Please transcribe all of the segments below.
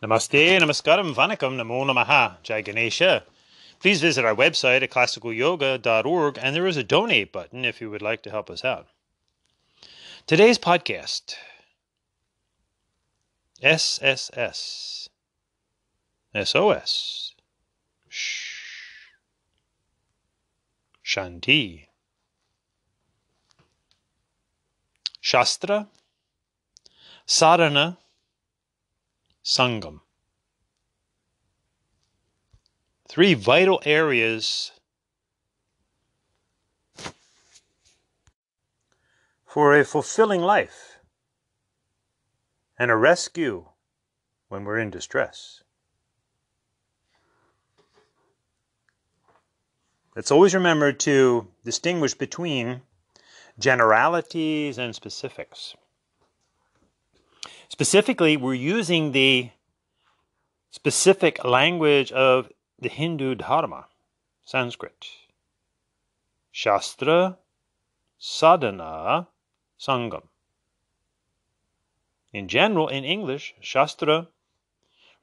Namaste, namaskaram, vanakkam, namo namaha, Jai Ganesha. Please visit our website at classicalyoga.org, and there is a donate button if you would like to help us out. Today's podcast, SSS, S.O.S, Shanti, Shastra-Sadhana-Sangam. 3 vital areas for a fulfilling life and a rescue when we're in distress. Let's always remember to distinguish between generalities and specifics. Specifically, we're using the specific language of the Hindu Dharma, Sanskrit. Shastra-Sadhana-Sangam. In general, in English, Shastra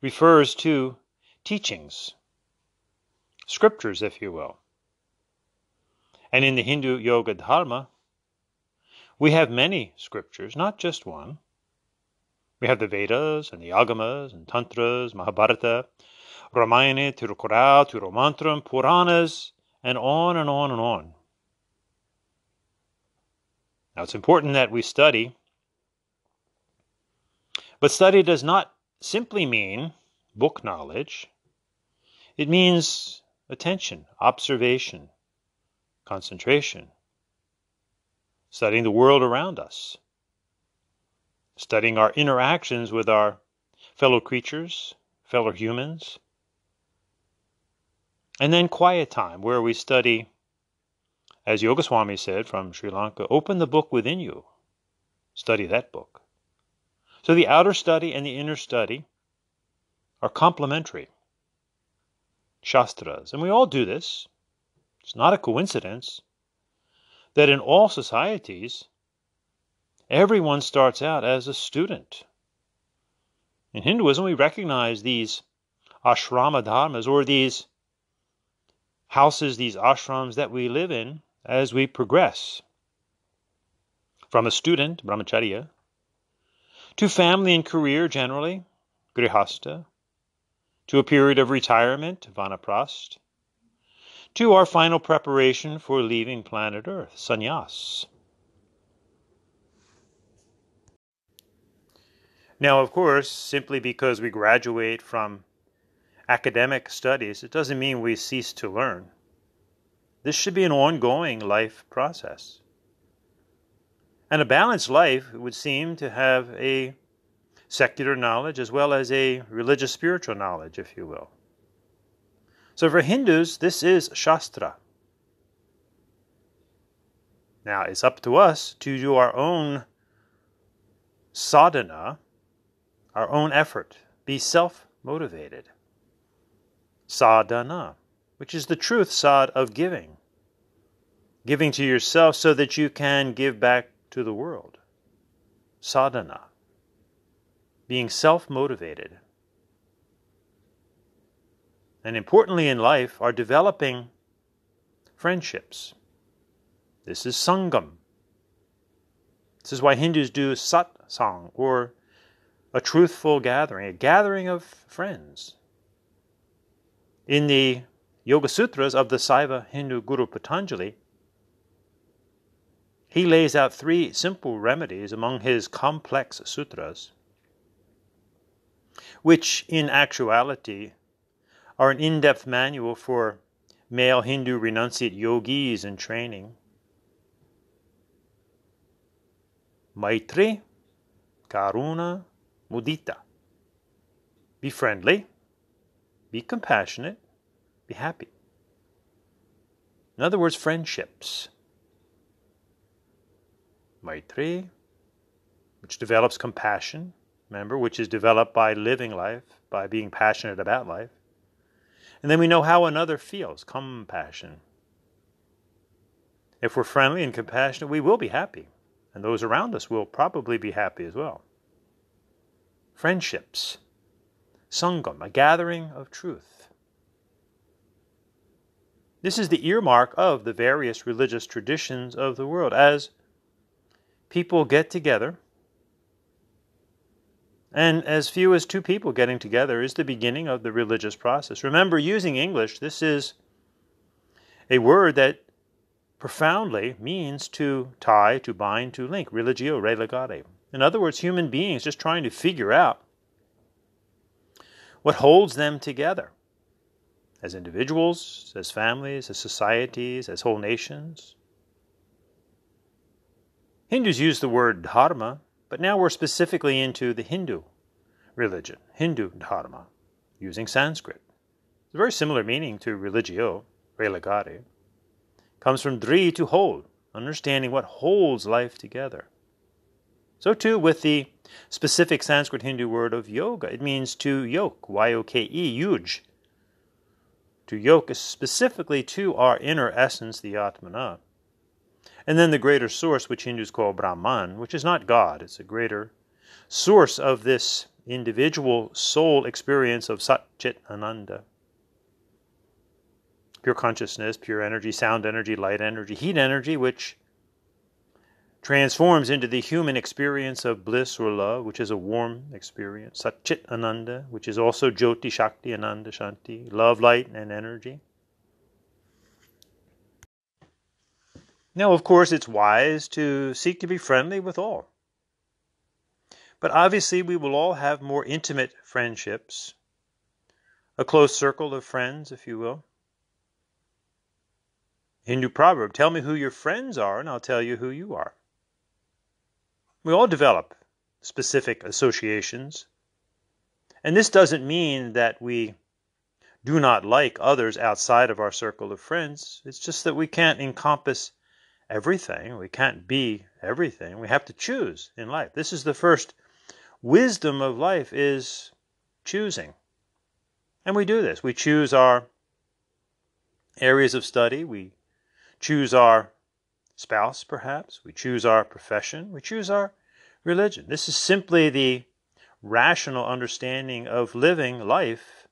refers to teachings, scriptures, if you will. And in the Hindu Yoga Dharma, we have many scriptures, not just one. We have the Vedas and the Agamas and Tantras, Mahabharata, Ramayana, Tirukkural, Tirumantram, Puranas, and on and on and on. Now it's important that we study, but study does not simply mean book knowledge. It means attention, observation, concentration, studying the world around us, studying our interactions with our fellow creatures, fellow humans, and then quiet time where we study, as Yoga Swami said from Sri Lanka, open the book within you, study that book. So the outer study and the inner study are complementary Shastras, and we all do this. It's not a coincidence that in all societies, everyone starts out as a student. In Hinduism, we recognize these ashrama dharmas, or these houses, these ashrams that we live in as we progress from a student, brahmacharya, to family and career generally, grihastha, to a period of retirement, vanaprast, to our final preparation for leaving planet Earth, sannyas. Now, of course, simply because we graduate from academic studies, it doesn't mean we cease to learn. This should be an ongoing life process. And a balanced life would seem to have a secular knowledge as well as a religious spiritual knowledge, if you will. So for Hindus, this is Shastra. Now, it's up to us to do our own sadhana, our own effort, be self-motivated. Sadhana, which is the truth, sad, of giving. Giving to yourself so that you can give back to the world. Sadhana. Being self-motivated. And importantly in life are developing friendships. This is Sangam. This is why Hindus do satsang, or a truthful gathering, a gathering of friends. In the Yoga Sutras of the Saiva Hindu Guru Patanjali, he lays out 3 simple remedies among his complex sutras, which in actuality are an in-depth manual for male Hindu renunciate yogis in training. Maitri, Karuna, Mudita. Be friendly, be compassionate, be happy. In other words, friendships. Maitri, which develops compassion, remember, which is developed by living life, by being passionate about life. And then we know how another feels, compassion. If we're friendly and compassionate, we will be happy. And those around us will probably be happy as well. Friendships. Sangam, a gathering of truth. This is the earmark of the various religious traditions of the world, as people get together, and as few as two people getting together is the beginning of the religious process. Remember, using English, this is a word that profoundly means to tie, to bind, to link. Religio, religare. In other words, human beings just trying to figure out what holds them together as individuals, as families, as societies, as whole nations. Hindus use the word dharma, but now we're specifically into the Hindu religion, Hindu Dharma, using Sanskrit. It's a very similar meaning to religio, religare. Comes from dri, to hold, understanding what holds life together. So too with the specific Sanskrit Hindu word of yoga. It means to yoke, Y-O-K-E, yuj. To yoke is specifically to our inner essence, the Atmana. And then the greater source, which Hindus call Brahman, which is not God. It's a greater source of this individual soul experience of Sat Chit Ananda. Pure consciousness, pure energy, sound energy, light energy, heat energy, which transforms into the human experience of bliss or love, which is a warm experience. Sat Chit Ananda, which is also Jyoti, Shakti, Ananda, Shanti, love, light, and energy. Now, of course, it's wise to seek to be friendly with all. But obviously, we will all have more intimate friendships, a close circle of friends, if you will. Hindu proverb, tell me who your friends are, and I'll tell you who you are. We all develop specific associations. And this doesn't mean that we do not like others outside of our circle of friends. It's just that we can't encompass everything. We can't be everything. We have to choose in life. This is the first wisdom of life, is choosing. And we do this. We choose our areas of study. We choose our spouse, perhaps. We choose our profession. We choose our religion. This is simply the rational understanding of living life.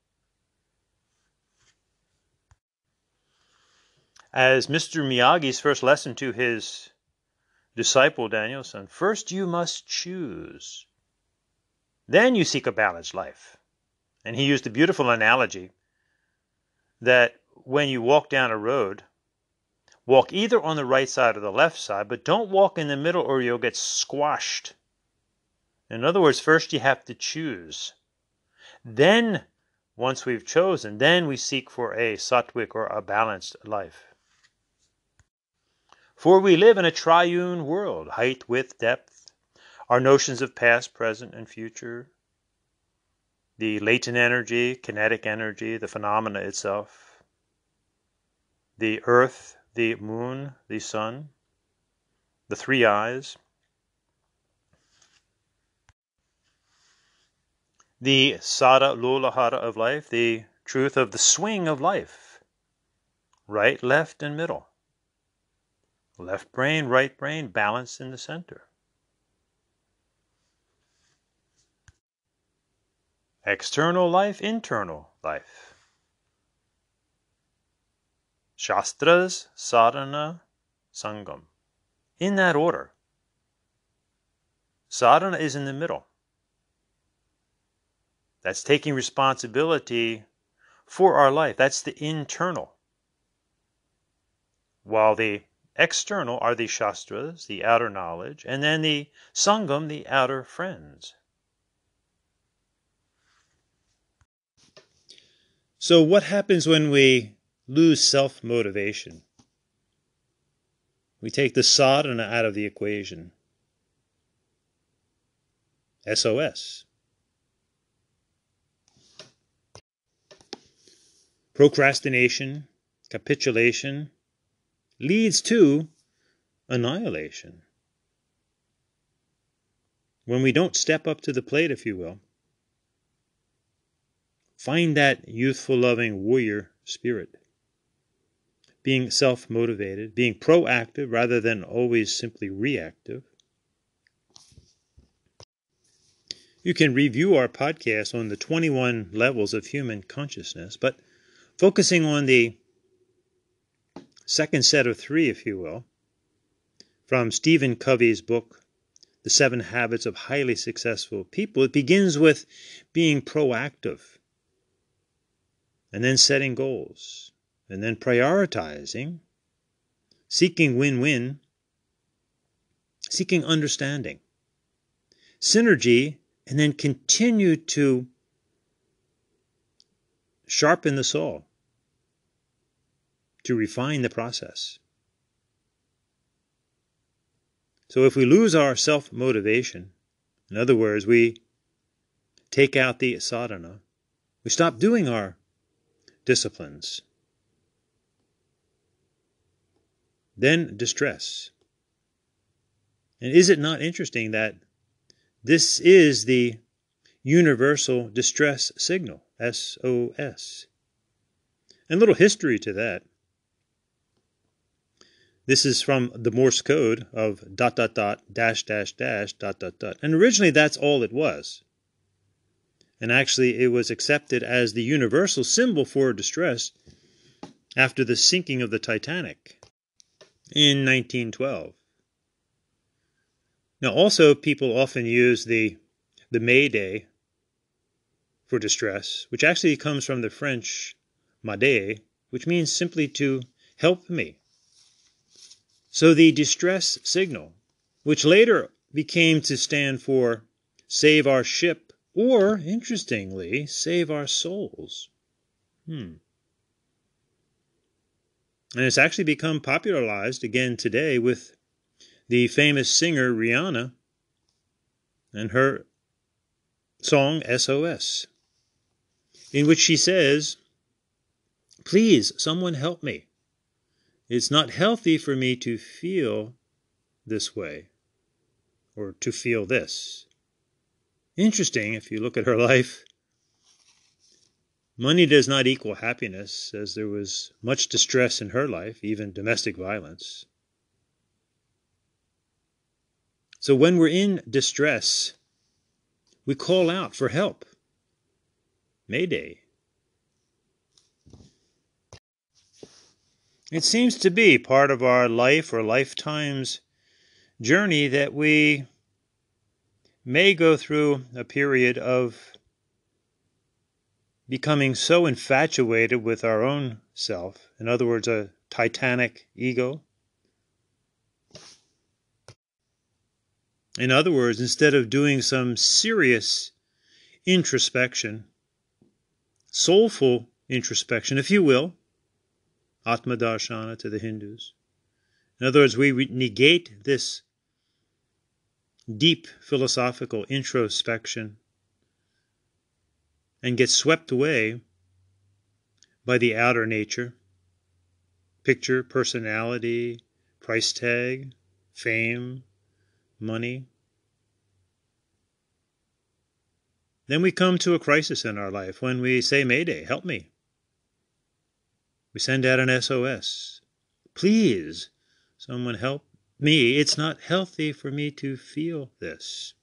As Mr. Miyagi's first lesson to his disciple Danielson, first you must choose. Then you seek a balanced life. And he used a beautiful analogy that when you walk down a road, walk either on the right side or the left side, but don't walk in the middle or you'll get squashed. In other words, first you have to choose. Then, once we've chosen, then we seek for a sattvic or a balanced life. For we live in a triune world, height, width, depth, our notions of past, present, and future, the latent energy, kinetic energy, the phenomena itself, the earth, the moon, the sun, the three eyes, the sada lolahara of life, the truth of the swing of life, right, left, and middle, left brain, right brain, balanced in the center. External life, internal life. Shastra-Sadhana-Sangam. In that order. Sadhana is in the middle. That's taking responsibility for our life. That's the internal. While the external are the Shastras, the outer knowledge, and then the Sangam, the outer friends. So what happens when we lose self-motivation? We take the sadhana out of the equation. S.O.S. Procrastination, capitulation, leads to annihilation. When we don't step up to the plate, if you will, find that youthful, loving warrior spirit. Being self-motivated, being proactive rather than always simply reactive. You can review our podcast on the 21 levels of human consciousness, but focusing on the second set of 3, if you will, from Stephen Covey's book, The 7 Habits of Highly Successful People, it begins with being proactive, and then setting goals, and then prioritizing, seeking win-win, seeking understanding, synergy, and then continue to sharpen the saw, to refine the process. So if we lose our self-motivation, in other words, we take out the sadhana, we stop doing our disciplines, then distress. And is it not interesting that this is the universal distress signal, S.O.S. And a little history to that. This is from the Morse code of ... dash, dash, dash, ... And originally that's all it was. And actually it was accepted as the universal symbol for distress after the sinking of the Titanic in 1912. Now also people often use the Mayday for distress, which actually comes from the French m'aider, which means simply to help me. So the distress signal, which later became to stand for save our ship, or, interestingly, save our souls. And it's actually become popularized again today with the famous singer Rihanna and her song S.O.S, in which she says, "Please, someone help me. It's not healthy for me to feel this way, or to feel this." Interesting, if you look at her life. Money does not equal happiness, as there was much distress in her life, even domestic violence. So when we're in distress, we call out for help. Mayday. It seems to be part of our life or lifetime's journey that we may go through a period of becoming so infatuated with our own self, in other words, a titanic ego. In other words, instead of doing some serious introspection, soulful introspection, if you will, Atma Darshana to the Hindus. In other words, we negate this deep philosophical introspection and get swept away by the outer nature, picture, personality, price tag, fame, money. Then we come to a crisis in our life when we say, Mayday, help me. We send out an S.O.S. Please, someone help me. It's not healthy for me to feel this.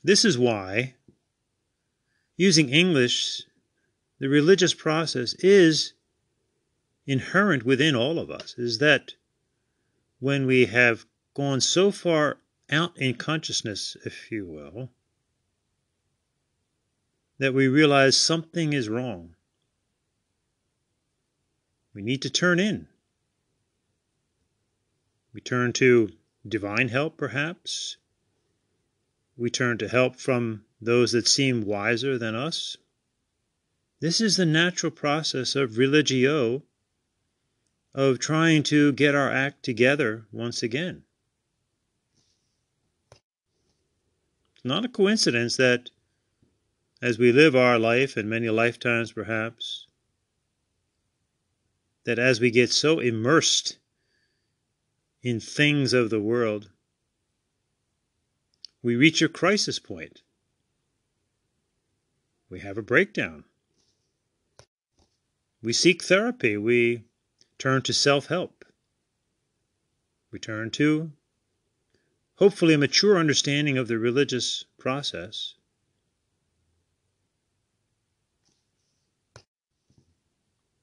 This is why, using English, the religious process is inherent within all of us, is that when we have gone so far out in consciousness, if you will, that we realize something is wrong. We need to turn in. We turn to divine help, perhaps. We turn to help from those that seem wiser than us. This is the natural process of religio, of trying to get our act together once again. It's not a coincidence that as we live our life, and many lifetimes perhaps, that as we get so immersed in things of the world, we reach a crisis point. We have a breakdown. We seek therapy. We turn to self-help. We turn to hopefully a mature understanding of the religious process,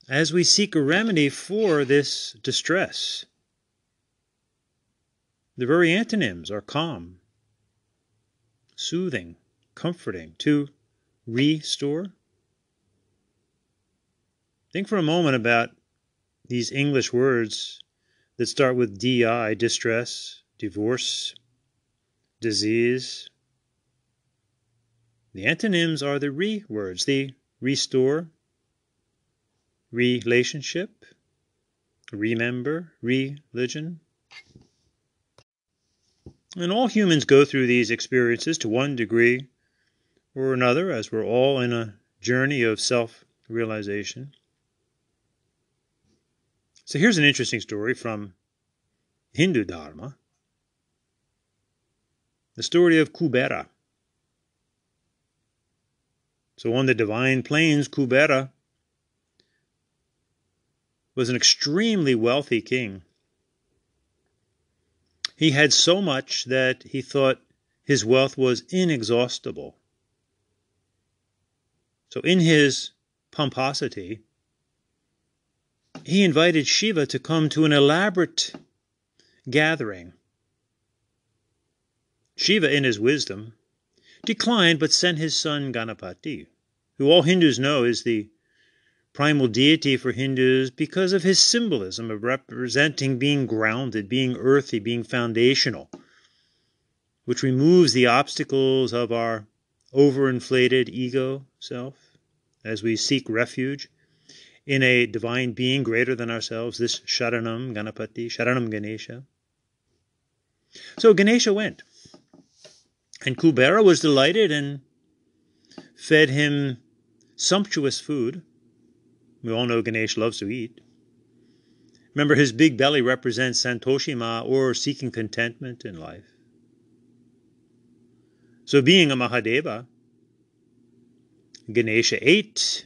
as we seek a remedy for this distress. The very antonyms are calm, soothing, comforting, to restore. Think for a moment about these English words that start with DI, distress, divorce, disease. The antonyms are the re words, the restore, relationship, remember, religion. And all humans go through these experiences to one degree or another, as we're all in a journey of self-realization. So here's an interesting story from Hindu Dharma. The story of Kubera. So on the divine plains, Kubera was an extremely wealthy king. He had so much that he thought his wealth was inexhaustible. So in his pomposity, he invited Shiva to come to an elaborate gathering. Shiva, in his wisdom, declined but sent his son Ganapati, who all Hindus know is the primal deity for Hindus because of his symbolism of representing being grounded, being earthy, being foundational, which removes the obstacles of our overinflated ego self as we seek refuge in a divine being greater than ourselves, this Sharanam Ganapati, Sharanam Ganesha. So Ganesha went, and Kubera was delighted and fed him sumptuous food. We all know Ganesh loves to eat. Remember, his big belly represents Santoshima, or seeking contentment in life. So being a Mahadeva, Ganesha ate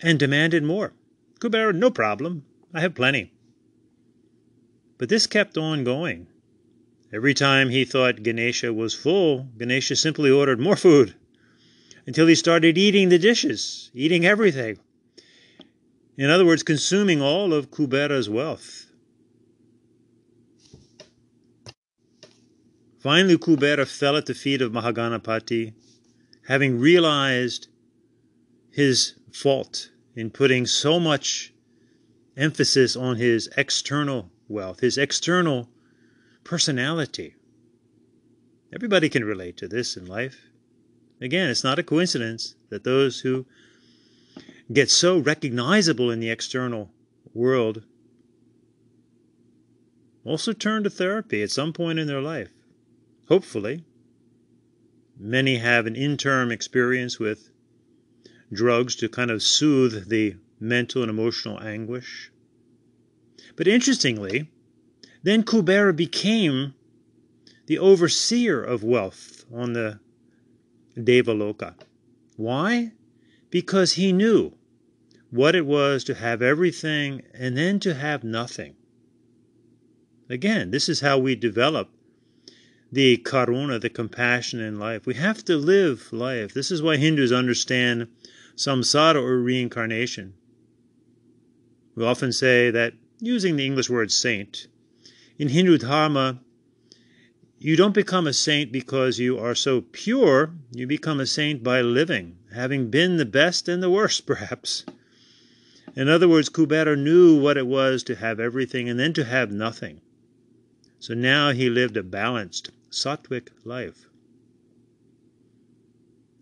and demanded more. Kubera, no problem, I have plenty. But this kept on going. Every time he thought Ganesha was full, Ganesha simply ordered more food, until he started eating the dishes, eating everything. In other words, consuming all of Kubera's wealth. Finally, Kubera fell at the feet of Mahaganapati, having realized his fault in putting so much emphasis on his external wealth, his external personality. Everybody can relate to this in life. Again, it's not a coincidence that those who get so recognizable in the external world also turn to therapy at some point in their life. Hopefully. Many have an interim experience with drugs to kind of soothe the mental and emotional anguish. But interestingly, then Kubera became the overseer of wealth on the Devaloka. Why? Because he knew what it was to have everything and then to have nothing. Again, this is how we develop the karuna, the compassion in life. We have to live life. This is why Hindus understand samsara, or reincarnation. We often say that, using the English word saint, in Hindu Dharma, you don't become a saint because you are so pure. You become a saint by living, having been the best and the worst, perhaps. In other words, Kubera knew what it was to have everything and then to have nothing. So now he lived a balanced, sattvic life.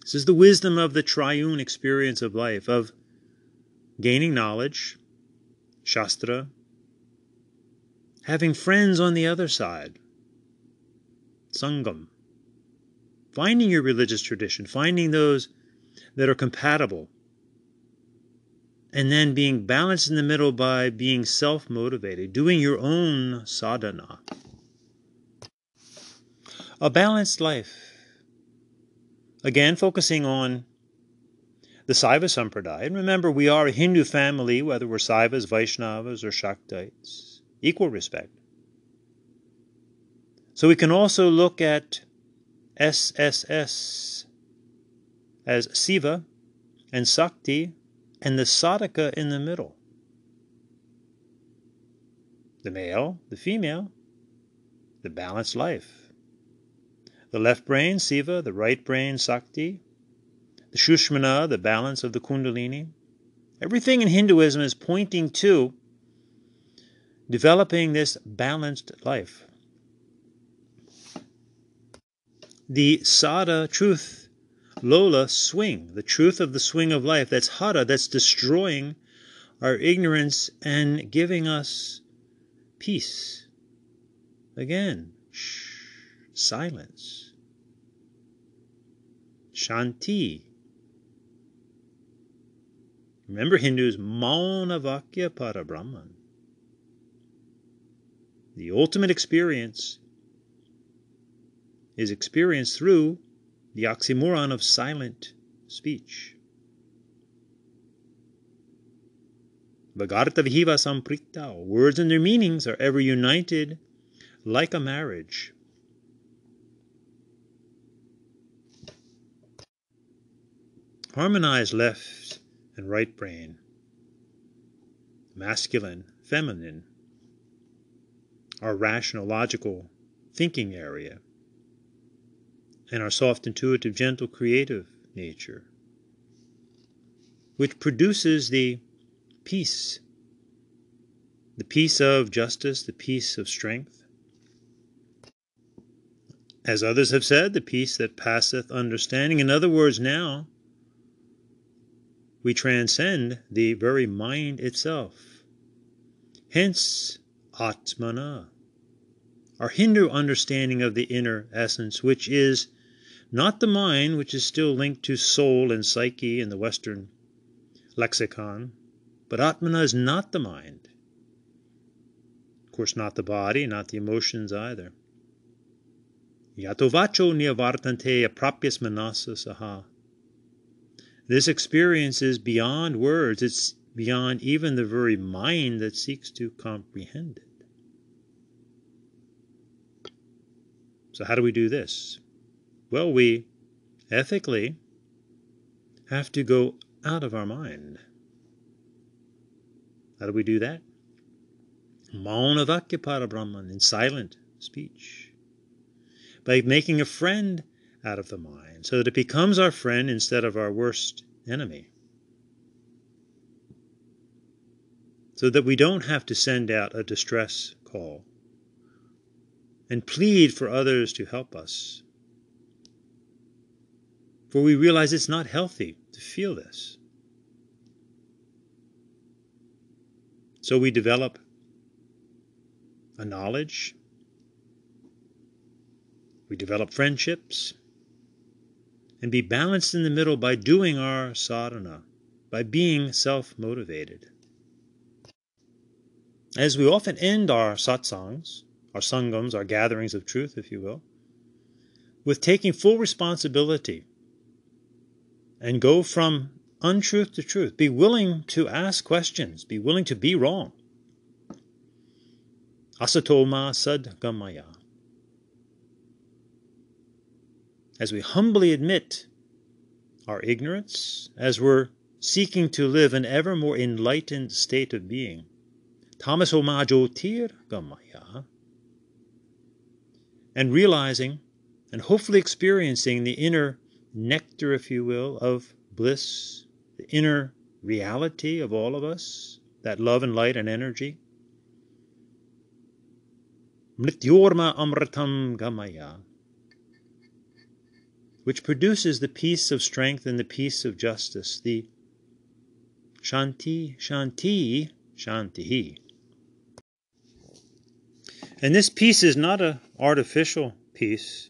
This is the wisdom of the triune experience of life, of gaining knowledge, Shastra, having friends on the other side, Sangam, finding your religious tradition, finding those that are compatible, and then being balanced in the middle by being self-motivated, doing your own sadhana. A balanced life. Again, focusing on the Saiva Sampradaya. And remember, we are a Hindu family, whether we're Saivas, Vaishnavas, or Shaktites. Equal respect. So we can also look at S.S. as Siva and Sakti and the Sadhaka in the middle. The male, the female, the balanced life. The left brain, Siva, the right brain, Sakti. The Shushmana, the balance of the Kundalini. Everything in Hinduism is pointing to developing this balanced life. The Sada, truth, Lola, swing, the truth of the swing of life. That's Hara, that's destroying our ignorance and giving us peace. Again, silence. Shanti. Remember, Hindus, Maunavakya Parabrahman. The ultimate experience is experienced through the oxymoron of silent speech. Vagarta Vihiva Samprita. Words and their meanings are ever united like a marriage. Harmonize left and right brain. Masculine, feminine. Our rational, logical thinking area. And our soft, intuitive, gentle, creative nature, which produces the peace of justice, the peace of strength. As others have said, the peace that passeth understanding. In other words, now we transcend the very mind itself. Hence, Atmana, our Hindu understanding of the inner essence, which is not the mind, which is still linked to soul and psyche in the Western lexicon, but Atmana is not the mind. Of course, not the body, not the emotions either. Yatovacho niyavartante aprapyas manasa saha. This experience is beyond words. It's beyond even the very mind that seeks to comprehend it. So how do we do this? Well, we ethically have to go out of our mind. How do we do that? Maunavakya Parabrahman, in silent speech. By making a friend out of the mind, so that it becomes our friend instead of our worst enemy. So that we don't have to send out a distress call and plead for others to help us. For we realize it's not healthy to feel this. So we develop a knowledge, we develop friendships, and be balanced in the middle by doing our sadhana, by being self-motivated. As we often end our satsangs, our sangams, our gatherings of truth, if you will, with taking full responsibility and go from untruth to truth. Be willing to ask questions. Be willing to be wrong. Asatoma sadgamaya. As we humbly admit our ignorance, as we're seeking to live an ever more enlightened state of being. Tamasoma jyotirgamaya. And realizing and hopefully experiencing the inner nectar, if you will, of bliss, the inner reality of all of us, that love and light and energy. Mrityorma amritam gamaya, which produces the peace of strength and the peace of justice, the shanti, shanti, shanti. And this peace is not an artificial peace,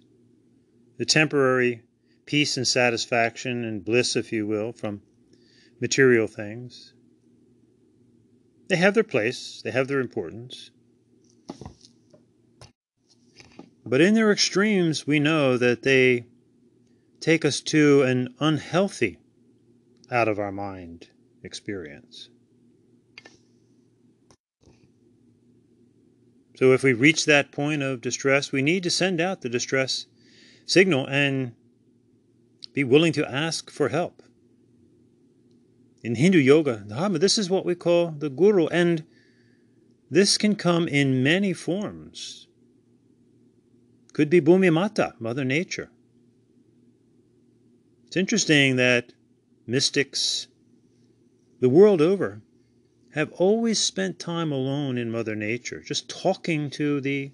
the temporary peace and satisfaction and bliss, if you will, from material things. They have their place, they have their importance. But in their extremes, we know that they take us to an unhealthy, out of our mind experience. So if we reach that point of distress, we need to send out the distress signal and be willing to ask for help. In Hindu Yoga Dharma, this is what we call the Guru, and this can come in many forms. Could be Bhumi Mata, Mother Nature. It's interesting that mystics the world over have always spent time alone in Mother Nature, just talking to the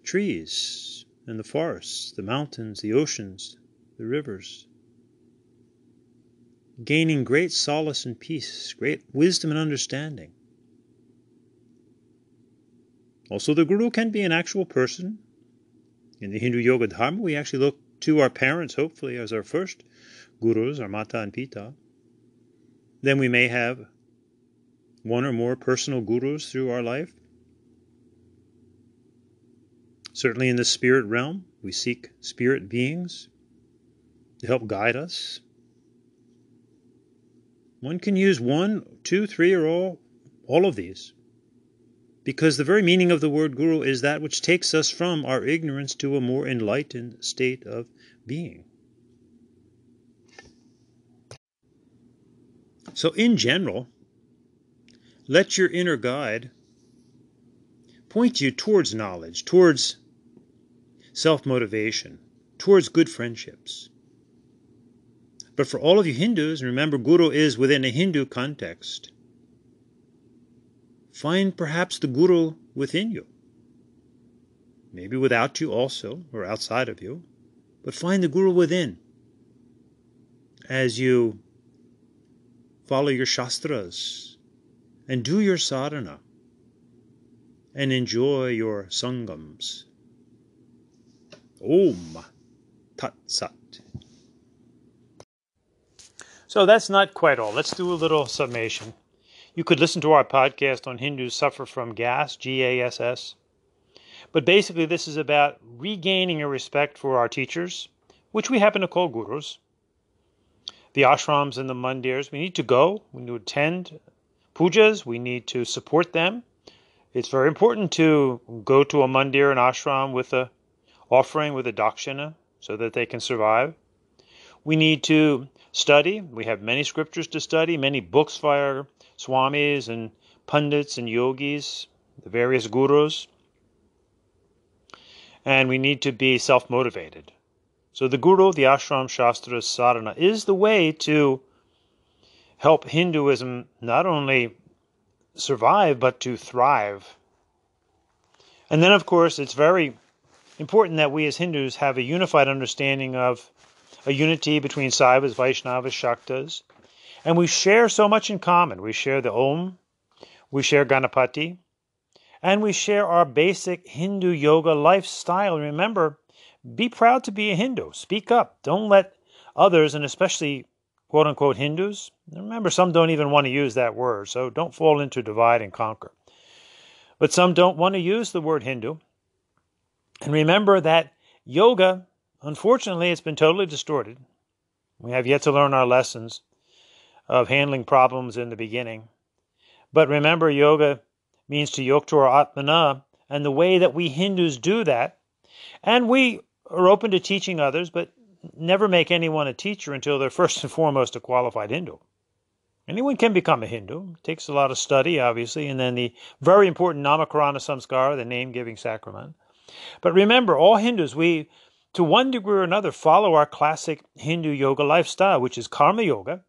trees and the forests, the mountains, the oceans, the rivers, gaining great solace and peace, great wisdom and understanding. Also, the Guru can be an actual person. In the Hindu Yoga Dharma, we actually look to our parents, hopefully, as our first gurus, our Mata and Pita. Then we may have one or more personal gurus through our life. Certainly in the spirit realm, we seek spirit beings to help guide us. One can use 1, 2, 3, or all of these, because the very meaning of the word guru is that which takes us from our ignorance to a more enlightened state of being. So in general, let your inner guide point you towards knowledge, towards self-motivation, towards good friendships. But for all of you Hindus, remember Guru is within a Hindu context. Find perhaps the Guru within you. Maybe without you also, or outside of you. But find the Guru within. As you follow your Shastras and do your sadhana and enjoy your Sangams. Om Tat Sat. So that's not quite all. Let's do a little summation. You could listen to our podcast on Hindus suffer from gas, G-A-S-S. But basically this is about regaining a respect for our teachers, which we happen to call gurus. The ashrams and the mandirs, we need to go, we need to attend pujas, we need to support them. It's very important to go to a mandir, an ashram, with a offering, with a dakshina, so that they can survive. We need to study. We have many scriptures to study, many books by our swamis and pundits and yogis, the various gurus. And we need to be self-motivated. So the Guru, the ashram, shastra, sadhana, is the way to help Hinduism not only survive, but to thrive. And then, of course, it's very important that we as Hindus have a unified understanding of a unity between Saivas, Vaishnavas, Shaktas. And we share so much in common. We share the Om, we share Ganapati, and we share our basic Hindu yoga lifestyle. Remember, be proud to be a Hindu. Speak up. Don't let others, and especially quote-unquote Hindus, remember, some don't even want to use that word, so don't fall into divide and conquer. But some don't want to use the word Hindu. And remember that yoga, unfortunately, it's been totally distorted. We have yet to learn our lessons of handling problems in the beginning. But remember, yoga means to yoktur atmana, and the way that we Hindus do that, and we are open to teaching others, but never make anyone a teacher until they're first and foremost a qualified Hindu. Anyone can become a Hindu. It takes a lot of study, obviously, and then the very important Namakarana Samskara, the name-giving sacrament. But remember, all Hindus, we, to one degree or another, follow our classic Hindu yoga lifestyle, which is karma yoga,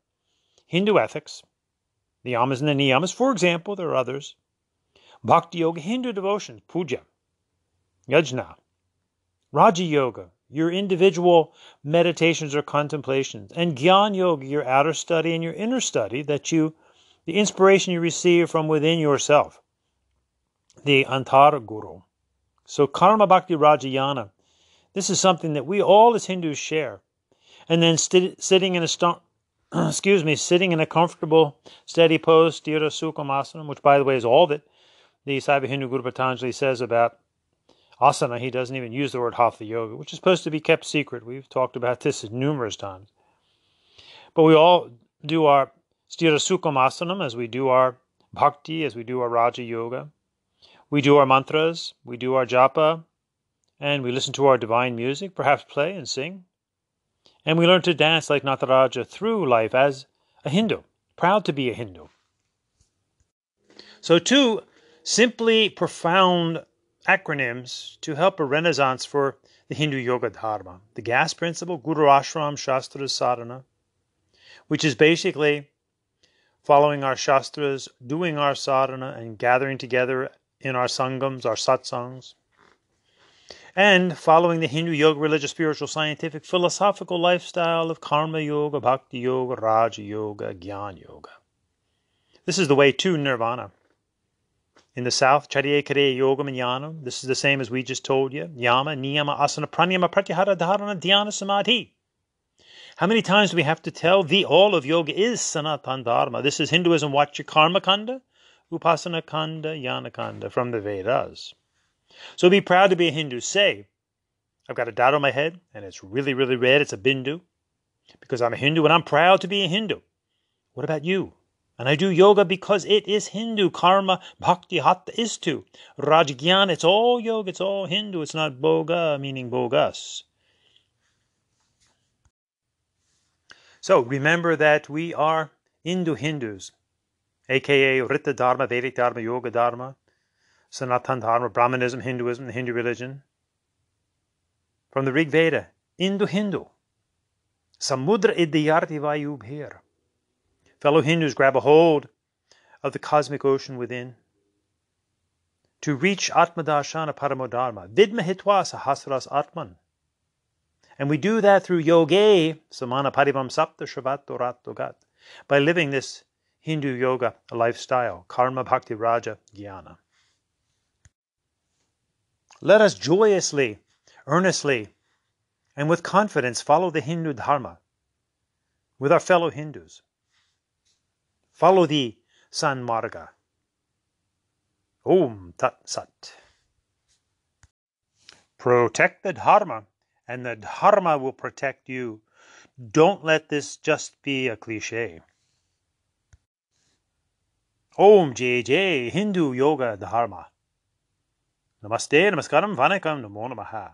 Hindu ethics, the yamas and the niyamas. For example, there are others. Bhakti yoga, Hindu devotions, puja, yajna, Raja yoga, your individual meditations or contemplations, and Gyan yoga, your outer study and your inner study, the inspiration you receive from within yourself, the Antara Guru. So Karma Bhakti Rajayana, this is something that we all as Hindus share. And then sitting in a comfortable, steady pose, Sthira Sukhamasana, which by the way is all that the Saiva Hindu Guru Patanjali says about asana. He doesn't even use the word hatha yoga, which is supposed to be kept secret. We've talked about this numerous times. But we all do our Sthira Sukhamasana as we do our bhakti, as we do our Raja yoga. We do our mantras, we do our japa, and we listen to our divine music, perhaps play and sing. And we learn to dance like Nataraja through life as a Hindu, proud to be a Hindu. So 2 simply profound acronyms to help a renaissance for the Hindu Yoga Dharma. The GAS principle, Guru Ashram Shastra-Sadhana, which is basically following our Shastras, doing our sadhana, and gathering together in our Sangams, our satsangs. And following the Hindu Yoga, religious, spiritual, scientific, philosophical lifestyle of Karma Yoga, Bhakti Yoga, Raja Yoga, Jnana Yoga. This is the way to Nirvana. In the South, Charya Kriya Yoga Jnana. This is the same as we just told you. Yama, Niyama, Asana, Pranayama, Pratyahara, Dharana, Dhyana, Samadhi. How many times do we have to tell the all of yoga is Sanatana Dharma? This is Hinduism, watch your Karma Kanda, Upasana Kanda, Jnana Kanda from the Vedas. So be proud to be a Hindu. Say, I've got a dot on my head and it's really, really red. It's a bindu because I'm a Hindu and I'm proud to be a Hindu. What about you? And I do yoga because it is Hindu. Karma, Bhakti, Hatha is too. Rajgyan, it's all yoga, it's all Hindu. It's not boga, meaning bogus. So remember that we are Hindus, aka Rita Dharma, Vedic Dharma, Yoga Dharma, Sanatana Dharma, Brahmanism, Hinduism, the Hindu religion. From the Rig Veda, Hindu. Samudra idyarti vayubher. Fellow Hindus, grab a hold of the cosmic ocean within to reach Atmadarshana Paramodharma. Vidma hitva sahasras Atman. And we do that through yoga, samana parivam sapta shravat gat, by living this Hindu yoga lifestyle, karma, bhakti, raja, jnana. Let us joyously, earnestly, and with confidence follow the Hindu Dharma with our fellow Hindus. Follow the Sanmarga. Om Tat Sat. Protect the Dharma, and the Dharma will protect you. Don't let this just be a cliche. Om Jai Jai, Hindu Yoga Dharma. Namaste, Namaskaram, Vanakam, Namo Namaha.